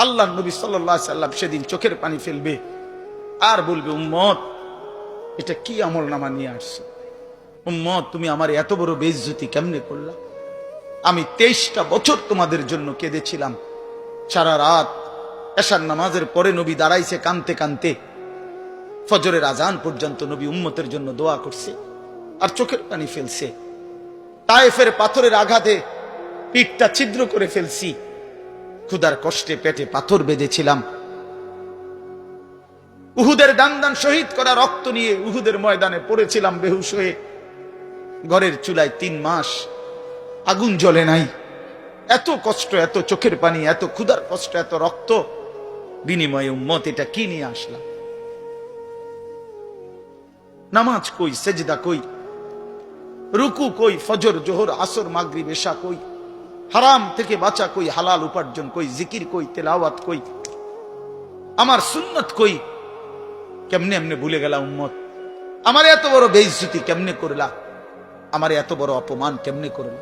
আল্লাহ নবী সাল্লাল্লাহু আলাইহি সাল্লাম সেদিন চোখের পানি ফেলবে আর বলবে, উম্মত এটা কি আমলনামা নিয়ে আসছে? উম্মত তুমি আমার এত বড় বেইজ্জতি কেমনে করলা? আমি 23টা বছর তোমাদের জন্য কেঁদেছিলাম। সারা রাত এশার নামাজের পরে নবী দাঁড়াইছে কানতে কানতে, ফজরের আজান পর্যন্ত নবী উম্মতের জন্য দোয়া করছে আর চোখের পানি ফেলছে। তায়েফের পাথরের আঘাতে পিঠটা ছিদ্র করে ফেলছি, ক্ষুধার কষ্টে পেটে পাথর বেঁধেছিলাম। উহুদের দান শহীদ করা রক্ত নিয়ে উহুদের ময়দানে পড়েছিলাম বেহুশ হয়ে। ঘরের চুলায় 3 মাস আগুন জ্বলে নাই। এত কষ্ট, এত চোখের পানি, এত ক্ষুধার কষ্ট, এত রক্ত, বিনিময়ে উম্মত এটা কি নিয়ে আসলাম? নামাজ কই, সেজদা কই, রুকু কই, ফজর জোহর আসর মাগরিব এশা কই, হারাম থেকে বাঁচা কই, হালাল উপার্জন কই, জিকির কই, তেলাওয়াত কই, আমার সুন্নত কই? কেমনে এমনে ভুলে গেলা উম্মত? আমার এত বড় বেইজ্জতি কেমনে করলা? আমার এত বড় অপমান কেমনে করলা?